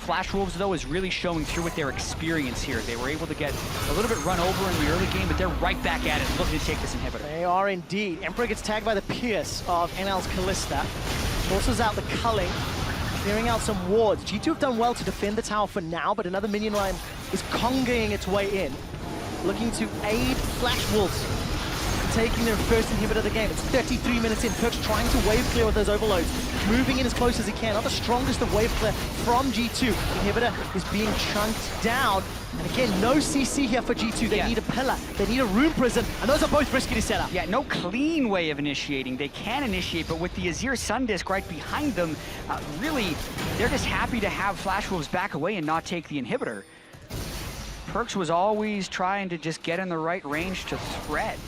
Flash Wolves, though, is really showing through with their experience here. They were able to get a little bit run over in the early game, but they're right back at it, looking to take this inhibitor. They are indeed. Emperor gets tagged by the Pierce of NL's Kalista. Forces out the culling, clearing out some wards. G2 have done well to defend the tower for now, but another minion line is congaing its way in, looking to aid Flash Wolves taking their first inhibitor of the game. It's 33 minutes in. PerkZ trying to wave clear with those overloads, moving in as close as he can. Not the strongest of wave clear from G2. Inhibitor is being chunked down. And again, no CC here for G2. They need a pillar, they need a rune prison, and those are both risky to set up. Yeah, no clean way of initiating. They can initiate, but with the Azir Sundisk right behind them, really, they're just happy to have Flash Wolves back away and not take the inhibitor. PerkZ was always trying to just get in the right range to thread.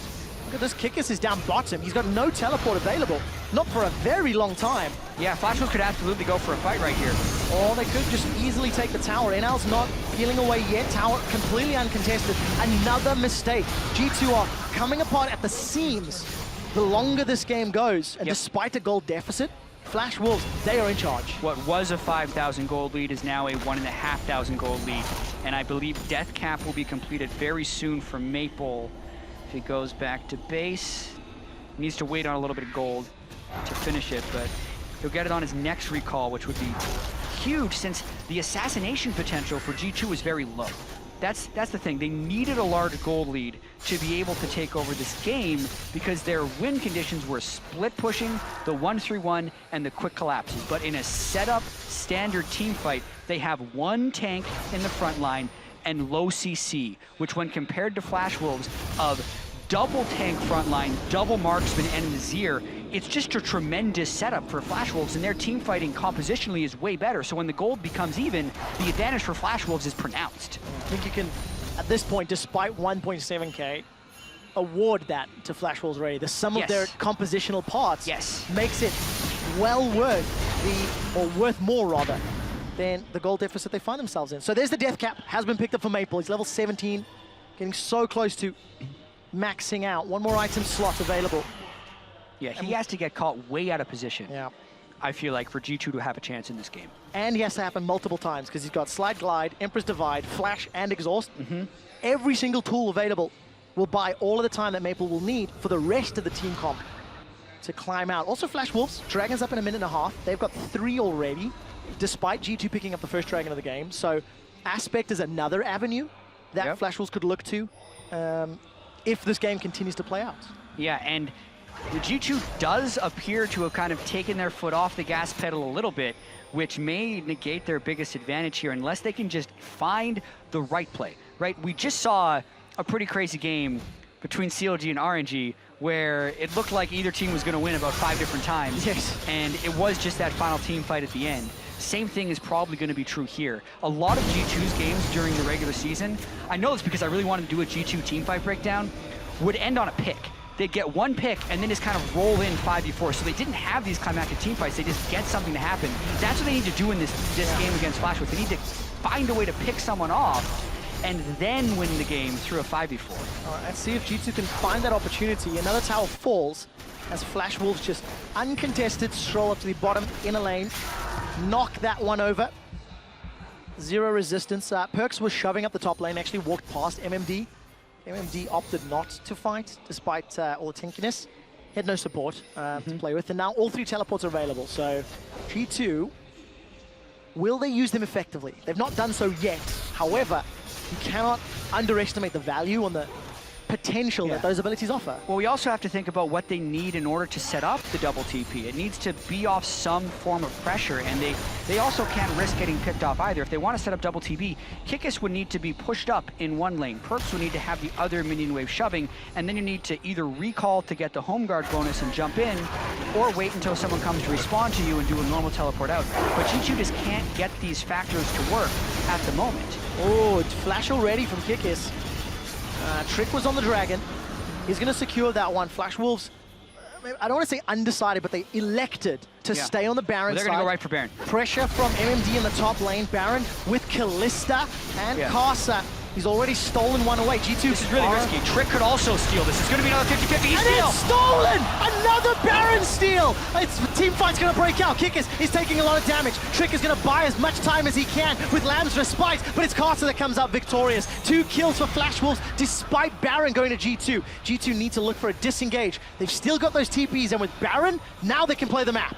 Look at this, Kikis is down bottom. He's got no teleport available, not for a very long time. Yeah, Flash Wolves could absolutely go for a fight right here. Or they could just easily take the tower. NL's not peeling away yet. Tower completely uncontested. Another mistake. G2 are coming apart at the seams the longer this game goes. And despite a gold deficit, Flash Wolves, they are in charge. What was a 5,000 gold lead is now a 1,500 gold lead. And I believe Death Cap will be completed very soon for Maple. If he goes back to base, he needs to wait on a little bit of gold to finish it, but he'll get it on his next recall, which would be huge since the assassination potential for G2 is very low. That's the thing. They needed a large gold lead to be able to take over this game because their win conditions were split pushing, the 1-3-1, and the quick collapses. But in a setup standard team fight, they have one tank in the front line and low CC, which when compared to Flash Wolves of double tank frontline, double marksman, and Azir, it's just a tremendous setup for Flash Wolves, and their team fighting compositionally is way better. So when the gold becomes even, the advantage for Flash Wolves is pronounced. I think you can, at this point, despite 1.7k, award that to Flash Wolves already. The sum of their compositional parts makes it well worth worth more rather, than the gold deficit they find themselves in. So there's the death cap, has been picked up for Maple. He's level 17, getting so close to maxing out. One more item slot available. Yeah, he has to get caught way out of position. Yeah. I feel like for G2 to have a chance in this game. And he has to happen multiple times because he's got Slide Glide, Emperor's Divide, Flash, and Exhaust. Every single tool available will buy all of the time that Maple will need for the rest of the team comp to climb out. Also Flash Wolves, Dragon's up in a minute and a half. They've got 3 already, despite G2 picking up the first Dragon of the game. So Aspect is another avenue that Flash Wolves could look to if this game continues to play out. Yeah, and the G2 does appear to have kind of taken their foot off the gas pedal a little bit, which may negate their biggest advantage here unless they can just find the right play, right? We just saw a pretty crazy game between CLG and RNG where it looked like either team was going to win about 5 different times. And it was just that final team fight at the end. Same thing is probably going to be true here. A lot of G2's games during the regular season, I know this because I really wanted to do a G2 team fight breakdown, would end on a pick. They'd get one pick and then just kind of roll in 5v4. So they didn't have these climactic team fights. They just get something to happen. That's what they need to do in this game against Flash Wolves. They need to find a way to pick someone off and then win the game through a 5v4. All right, let's see if G2 can find that opportunity. Another tower falls as Flash Wolves just uncontested stroll up to the bottom inner lane, knock that one over. 0 resistance. PerkZ was shoving up the top lane, actually walked past MMD. MMD opted not to fight, despite all the tankiness. He had no support to play with, and now all 3 teleports are available. So G2, will they use them effectively? They've not done so yet. However, you cannot underestimate the value on the potential that those abilities offer. Well, we also have to think about what they need in order to set up the double TP. It needs to be off some form of pressure, and they also can't risk getting picked off either. If they want to set up double TP, Kikis would need to be pushed up in one lane. PerkZ would need to have the other minion wave shoving, and then you need to either recall to get the home guard bonus and jump in, or wait until someone comes to respawn to you and do a normal teleport out. But G2 just can't get these factors to work at the moment. Oh, it's flash already from Kikis. Trick was on the Dragon. He's going to secure that one. Flash Wolves, I don't want to say undecided, but they elected to stay on the Baron side. They're going to go right for Baron. Pressure from MMD in the top lane. Baron with Kalista and Karsa. He's already stolen one away. G2. This is really risky. Trick could also steal this. It's going to be another 50-50. He's it's stolen! Another Baron steal! Team fight's going to break out. Kikis is taking a lot of damage. Trick is going to buy as much time as he can with Lamb's Respite, but it's Karsa that comes out victorious. 2 kills for Flash Wolves despite Baron going to G2. G2 need to look for a disengage. They've still got those TPs, and with Baron, now they can play the map.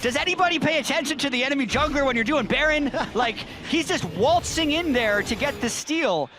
does anybody pay attention to the enemy jungler when you're doing Baron? Like, he's just waltzing in there to get the steal.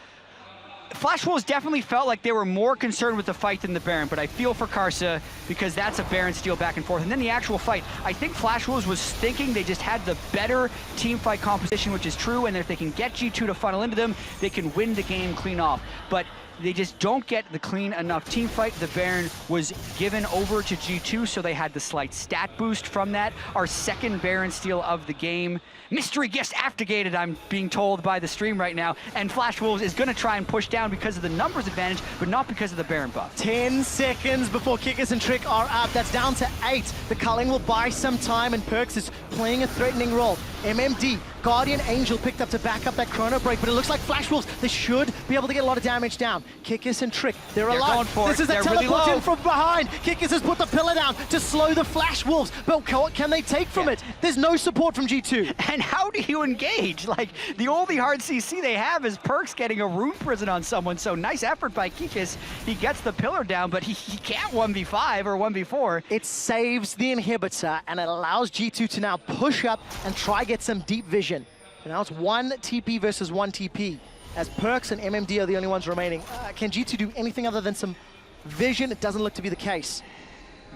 Flash Wolves definitely felt like they were more concerned with the fight than the Baron, but I feel for Karsa because that's a Baron steal back and forth. And then the actual fight, I think Flash Wolves was thinking they just had the better team fight composition, which is true, and if they can get G2 to funnel into them, they can win the game clean off. But they just don't get the clean enough team fight. The Baron was given over to G2, so they had the slight stat boost from that. Our second Baron steal of the game. Mystery guest activated, I'm being told by the stream right now, and Flash Wolves is going to try and push down because of the numbers advantage, but not because of the Baron buff. 10 seconds before Kikis and Trick are up. That's down to 8. The culling will buy some time, and PerkZ is playing a threatening role. MMD, Guardian Angel picked up to back up that chrono break, but it looks like Flash Wolves, they should be able to get a lot of damage down. Kikis and Trick, they're alive. Going for this it. is a They're teleport really in from behind. Kikis has put the pillar down to slow the Flash Wolves, but what can they take from it? There's no support from G2. And how do you engage? Like, the only hard CC they have is PerkZ getting a rune prison on someone, so nice effort by Kikis. He gets the pillar down, but he can't 1v5 or 1v4. It saves the inhibitor, and it allows G2 to now push up and try get some deep vision. And now it's 1 TP versus 1 TP, as PerkZ and MMD are the only ones remaining. Can G2 do anything other than some vision? It doesn't look to be the case.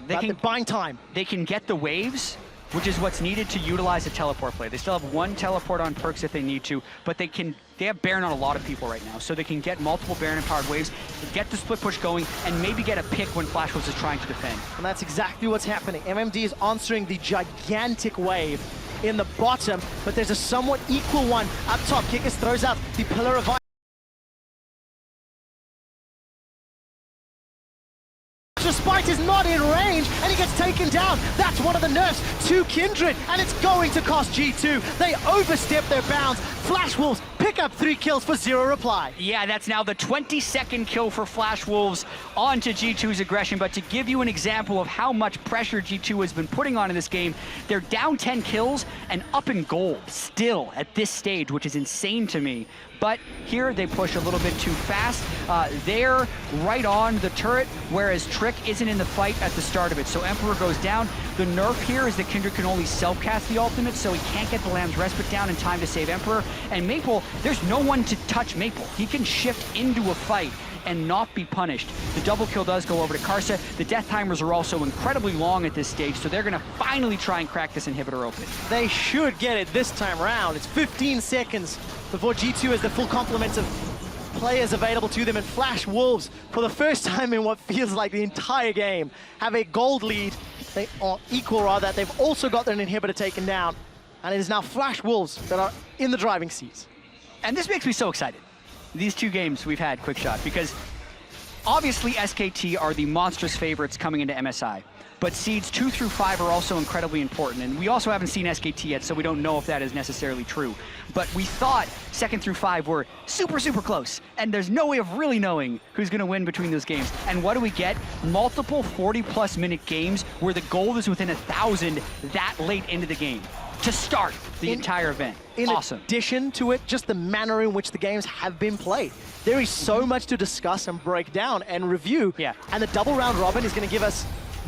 They're buying time. They can get the waves, which is what's needed to utilize a teleport play. They still have 1 teleport on PerkZ if they need to, but they have Baron on a lot of people right now, so they can get multiple Baron-empowered waves, get the split push going, and maybe get a pick when Flash Wolves is trying to defend. And that's exactly what's happening. MMD is answering the gigantic wave in the bottom, but there's a somewhat equal one up top. Kikis throws out the Pillar of Ice. Despite is not in range, and he gets taken down. That's one of the nerfs to Kindred, and it's going to cost G2. They overstep their bounds. Flash Wolves pick up 3 kills for 0 reply. Yeah, that's now the 22nd kill for Flash Wolves onto G2's aggression, but to give you an example of how much pressure G2 has been putting on in this game, they're down 10 kills and up in gold still at this stage, which is insane to me. But here they push a little bit too fast. They're right on the turret, whereas Trick isn't in the fight at the start of it. So Emperor goes down. The nerf here is that Kindred can only self-cast the ultimate, so he can't get the Lamb's Respite down in time to save Emperor. And Maple, there's no one to touch Maple. He can shift into a fight and not be punished. The double kill does go over to Karsa. The death timers are also incredibly long at this stage, so they're gonna finally try and crack this inhibitor open. They should get it this time around. It's 15 seconds before G2 has the full complement of players available to them, and Flash Wolves, for the first time in what feels like the entire game, have a gold lead. They are equal, rather. They've also got their inhibitor taken down, and it is now Flash Wolves that are in the driving seats. And this makes me so excited. These 2 games we've had QuickShot, because obviously SKT are the monstrous favorites coming into MSI, but seeds 2 through 5 are also incredibly important, and we also haven't seen SKT yet, so we don't know if that is necessarily true. But we thought 2nd through 5 were super, super close, and there's no way of really knowing who's gonna win between those games. And what do we get? Multiple 40-plus minute games where the goal is within 1,000 that late into the game to start the entire event. Awesome. In addition to it, just the manner in which the games have been played. There is so much to discuss and break down and review. Yeah. And the double round robin is going to give us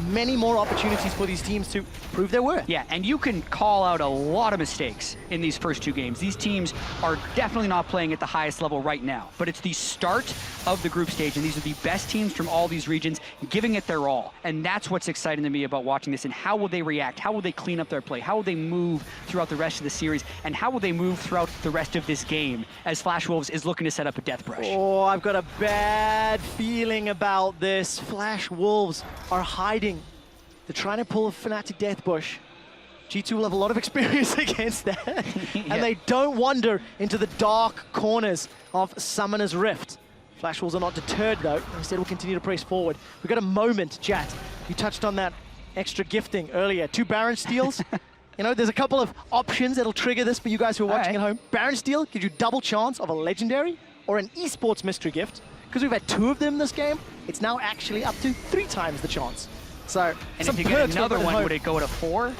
many more opportunities for these teams to prove their worth. Yeah, and you can call out a lot of mistakes in these first 2 games. These teams are definitely not playing at the highest level right now, but it's the start of the group stage, and these are the best teams from all these regions giving it their all. And that's what's exciting to me about watching this, and how will they react? How will they clean up their play? How will they move throughout the rest of the series? And how will they move throughout the rest of this game as Flash Wolves is looking to set up a death brush? Oh, I've got a bad feeling about this. Flash Wolves are hiding. They're trying to pull a Fnatic Death Bush. G2 will have a lot of experience against that. Yeah. And they don't wander into the dark corners of Summoner's Rift. Flash Wolves are not deterred though. Instead will continue to press forward. We've got a moment, Jatt. You touched on that extra gifting earlier. 2 Baron steals. You know, there's a couple of options that'll trigger this for you guys who are watching at home. Baron steal gives you double chance of a legendary or an eSports mystery gift. Because we've had 2 of them this game, it's now actually up to 3 times the chance. So, and if you get another one, would it go to 4?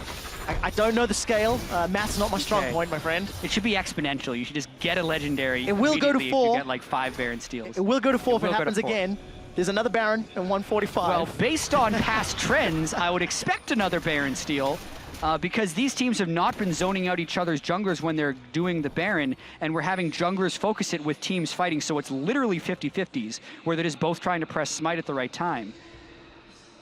I don't know the scale. Math's not my strong point, my friend. It should be exponential. You should just get a legendary. It will go to 4. If you get like 5 Baron steals. It will go to 4 if it happens again. There's another Baron and 145. Well, based on past trends, I would expect another Baron steal. because these teams have not been zoning out each other's junglers when they're doing the Baron, and we're having junglers focus it with teams fighting, so it's literally 50-50s, where they're just both trying to press smite at the right time.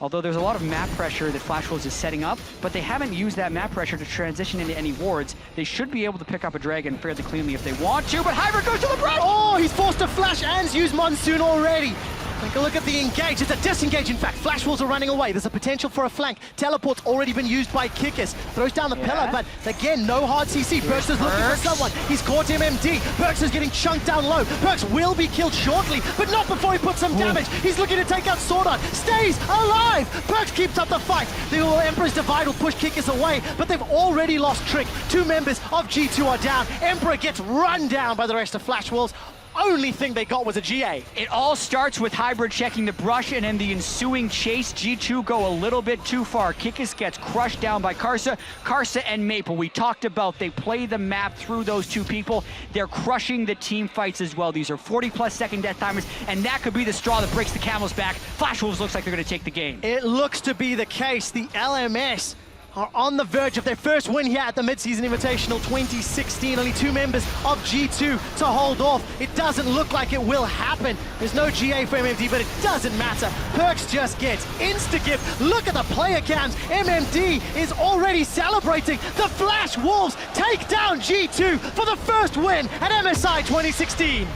Although there's a lot of map pressure that Flash Wolves is setting up, but they haven't used that map pressure to transition into any wards. They should be able to pick up a dragon fairly cleanly if they want to, but Hybrid goes to the Braum! Oh, he's forced to flash and use Monsoon already. Take a look at the engage. It's a disengage, in fact. Flash Wolves are running away. There's a potential for a flank. Teleport's already been used by Kikis. Throws down the pillar, but again, no hard CC. PerkZ is looking for someone. He's caught MMD. PerkZ is getting chunked down low. PerkZ will be killed shortly, but not before he puts some damage. He's looking to take out SwordArt. Stays alive. PerkZ keeps up the fight. The Emperor's Divide will push Kikis away, but they've already lost Trick. 2 members of G2 are down. Emperor gets run down by the rest of Flash Wolves. Only thing they got was a GA. It all starts with Hybrid checking the brush, and in the ensuing chase, G2 go a little bit too far. Kikis gets crushed down by Karsa. Karsa and Maple, we talked about, they play the map through those 2 people. They're crushing the team fights as well. These are 40+ second death timers, and that could be the straw that breaks the camel's back. Flash Wolves looks like they're gonna take the game. It looks to be the case. The LMS are on the verge of their first win here at the Mid-Season Invitational 2016. Only 2 members of G2 to hold off. It doesn't look like it will happen. There's no GA for MMD, but it doesn't matter. PerkZ just gets insta-gift. Look at the player cams. MMD is already celebrating. The Flash Wolves take down G2 for the first win at MSI 2016.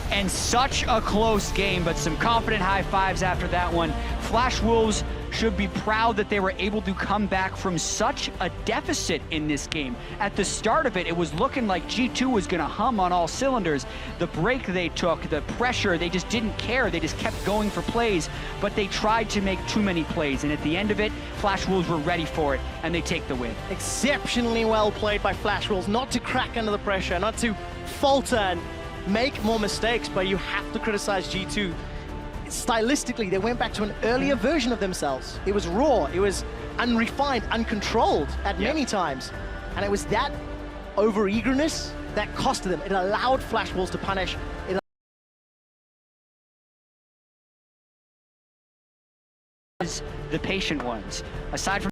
And such a close game, but some confident high fives after that one. Flash Wolves should be proud that they were able to come back from such a deficit in this game. At the start of it, it was looking like G2 was gonna hum on all cylinders. The break they took, the pressure, they just didn't care. They just kept going for plays, but they tried to make too many plays. And at the end of it, Flash Wolves were ready for it, and they take the win. Exceptionally well played by Flash Wolves, not to crack under the pressure, not to falter and make more mistakes, but you have to criticize G2. Stylistically, they went back to an earlier version of themselves. It was raw, it was unrefined, uncontrolled at many times. And it was that over-eagerness that costed them. It allowed Flash Wolves to punish. The patient ones. Aside from